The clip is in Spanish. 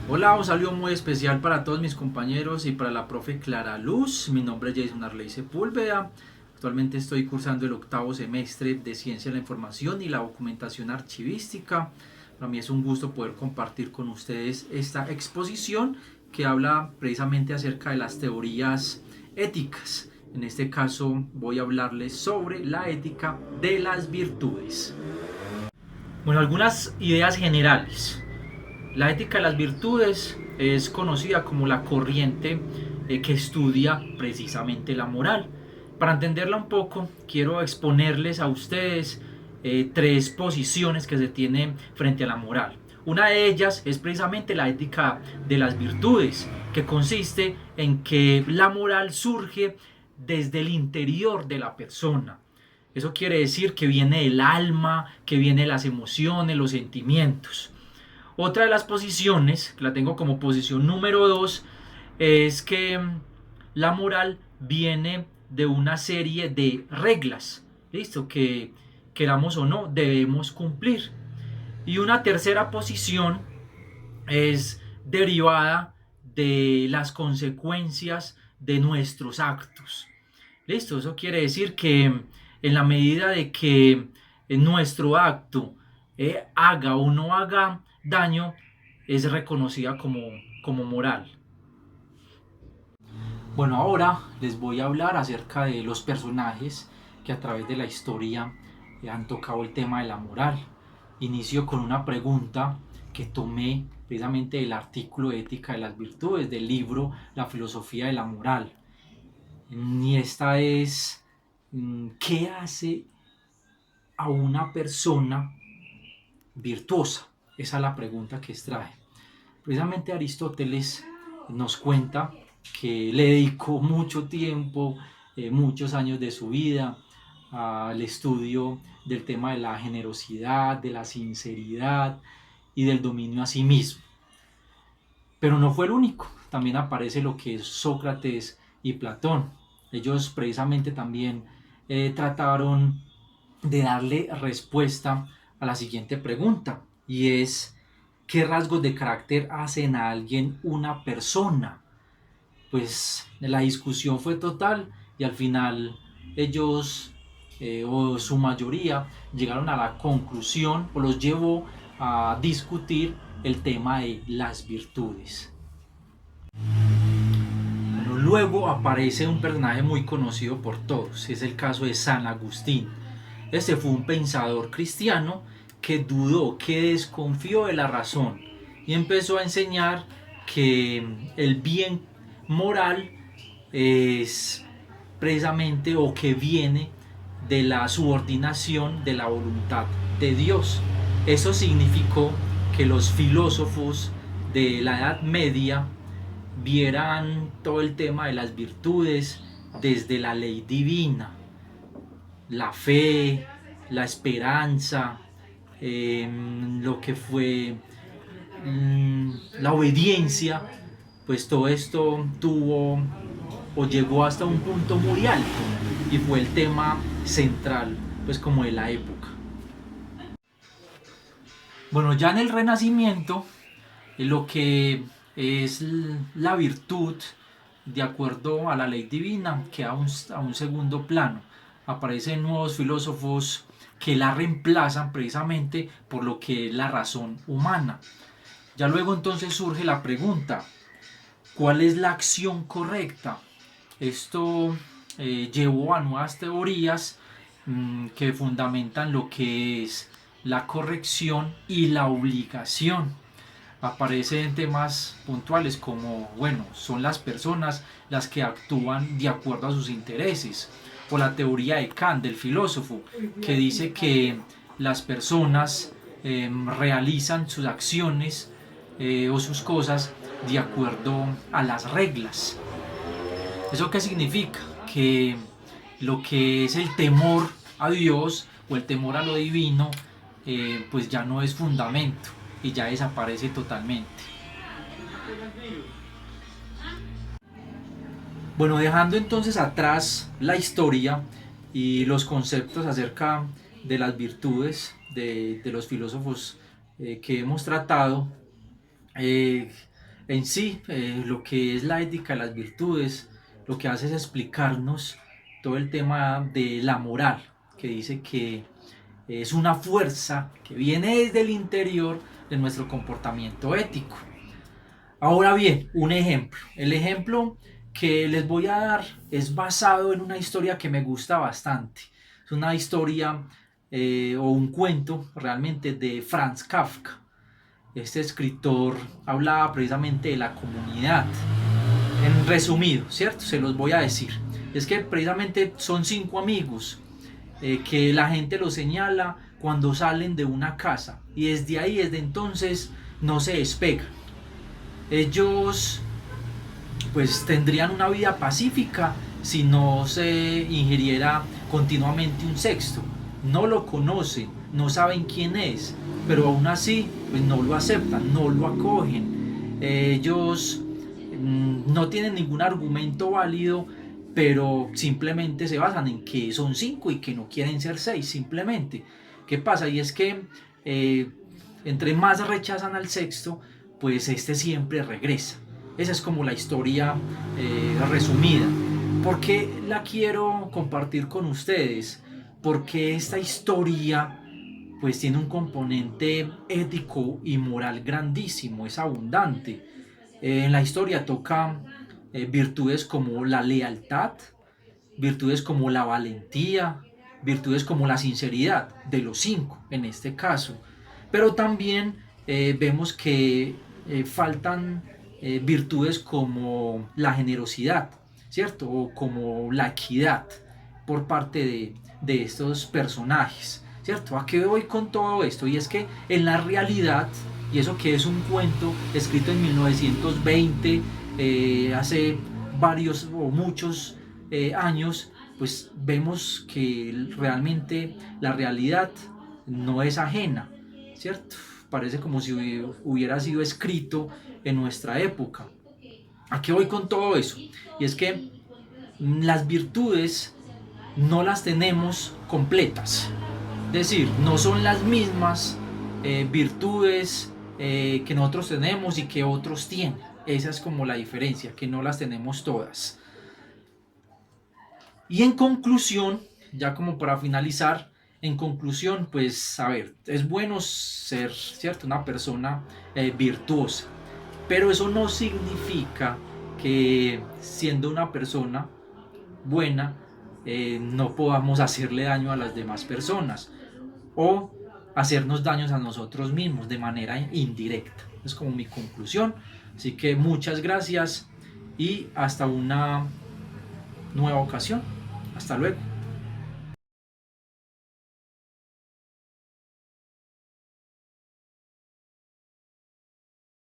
Hola, un saludo muy especial para todos mis compañeros y para la profe Clara Luz. Mi nombre es Jason Arley Sepúlveda. Actualmente estoy cursando el octavo semestre de Ciencia de la Información y la Documentación Archivística. Para mí es un gusto poder compartir con ustedes esta exposición que habla precisamente acerca de las teorías éticas. En este caso voy a hablarles sobre la ética de las virtudes. Bueno, algunas ideas generales. La ética de las virtudes es conocida como la corriente que estudia precisamente la moral. Para entenderla un poco, quiero exponerles a ustedes tres posiciones que se tienen frente a la moral. Una de ellas es precisamente la ética de las virtudes, que consiste en que la moral surge desde el interior de la persona. Eso quiere decir que viene del alma, que viene de las emociones, los sentimientos. Otra de las posiciones, que la tengo como posición número 2, es que la moral viene de una serie de reglas, listo, que queramos o no debemos cumplir. Y una tercera posición es derivada de las consecuencias de nuestros actos. Listo, eso quiere decir que en la medida de que nuestro acto haga o no haga daño, es reconocida como moral. Bueno, ahora les voy a hablar acerca de los personajes que a través de la historia han tocado el tema de la moral. Inicio con una pregunta que tomé precisamente del artículo Ética de las Virtudes del libro La filosofía de la moral. Y esta es, ¿qué hace a una persona virtuosa? Esa es la pregunta que extrae. Precisamente Aristóteles nos cuenta que le dedicó mucho tiempo, muchos años de su vida al estudio del tema de la generosidad, de la sinceridad y del dominio a sí mismo. Pero no fue el único, también aparece lo que es Sócrates y Platón. Ellos precisamente también trataron de darle respuesta a la siguiente pregunta, y es: ¿qué rasgos de carácter hacen a alguien una persona? Pues la discusión fue total y al final ellos o su mayoría llegaron a la conclusión o los llevó a discutir el tema de las virtudes. Bueno, luego aparece un personaje muy conocido por todos, es el caso de San Agustín. Este fue un pensador cristiano que dudó, que desconfió de la razón y empezó a enseñar que el bien moral es precisamente o que viene de la subordinación de la voluntad de Dios. Eso significó que los filósofos de la Edad Media vieran todo el tema de las virtudes desde la ley divina, la fe, la esperanza, lo que fue la obediencia, pues todo esto tuvo o llegó hasta un punto muy alto y fue el tema central, pues como de la época. Bueno, ya en el Renacimiento, lo que es la virtud, de acuerdo a la ley divina, queda a un segundo plano. Aparecen nuevos filósofos que la reemplazan precisamente por lo que es la razón humana. Ya luego entonces surge la pregunta: ¿cuál es la acción correcta? Esto llevó a nuevas teorías que fundamentan lo que es la corrección y la obligación. Aparecen temas puntuales como, bueno, son las personas las que actúan de acuerdo a sus intereses, o la teoría de Kant, del filósofo, que dice que las personas realizan sus acciones o sus cosas de acuerdo a las reglas. ¿Eso qué significa? Que lo que es el temor a Dios o el temor a lo divino, pues ya no es fundamento y ya desaparece totalmente. Bueno, dejando entonces atrás la historia y los conceptos acerca de las virtudes de los filósofos que hemos tratado, En sí, lo que es la ética de las virtudes, lo que hace es explicarnos todo el tema de la moral, que dice que es una fuerza que viene desde el interior de nuestro comportamiento ético. Ahora bien, un ejemplo. El ejemplo que les voy a dar es basado en una historia que me gusta bastante. Es una historia o un cuento realmente de Franz Kafka. Este escritor hablaba precisamente de la comunidad. En resumido, ¿cierto? Se los voy a decir. Es que precisamente son 5 amigos que la gente los señala cuando salen de una casa y desde ahí, desde entonces, no se despegan. Ellos pues tendrían una vida pacífica si no se ingiriera continuamente un sexto. No lo conocen, no saben quién es, pero aún así pues no lo aceptan, no lo acogen. Ellos no tienen ningún argumento válido, pero simplemente se basan en que son 5 y que no quieren ser 6 simplemente. ¿Qué pasa? Y es que eh, entre más rechazan al sexto, pues este siempre regresa. Esa es como la historia resumida. ¿Por qué la quiero compartir con ustedes? Porque esta historia pues tiene un componente ético y moral grandísimo, es abundante. En la historia toca virtudes como la lealtad, virtudes como la valentía, virtudes como la sinceridad, de los 5 en este caso. Pero también vemos que faltan virtudes como la generosidad, ¿cierto? O como la equidad por parte de estos personajes, ¿cierto? ¿A qué voy con todo esto? Y es que en la realidad, y eso que es un cuento escrito en 1920, hace varios o muchos años, pues vemos que realmente la realidad no es ajena, ¿cierto? Parece como si hubiera sido escrito en nuestra época. ¿A qué voy con todo eso? Y es que las virtudes no las tenemos completas. Es decir, no son las mismas virtudes que nosotros tenemos y que otros tienen. Esa es como la diferencia, que no las tenemos todas. Y en conclusión, ya como para finalizar, en conclusión, pues a ver, es bueno ser, ¿cierto?, una persona virtuosa, pero eso no significa que siendo una persona buena no podamos hacerle daño a las demás personas o hacernos daños a nosotros mismos de manera indirecta. Es como mi conclusión. Así que muchas gracias y hasta una nueva ocasión. Hasta luego.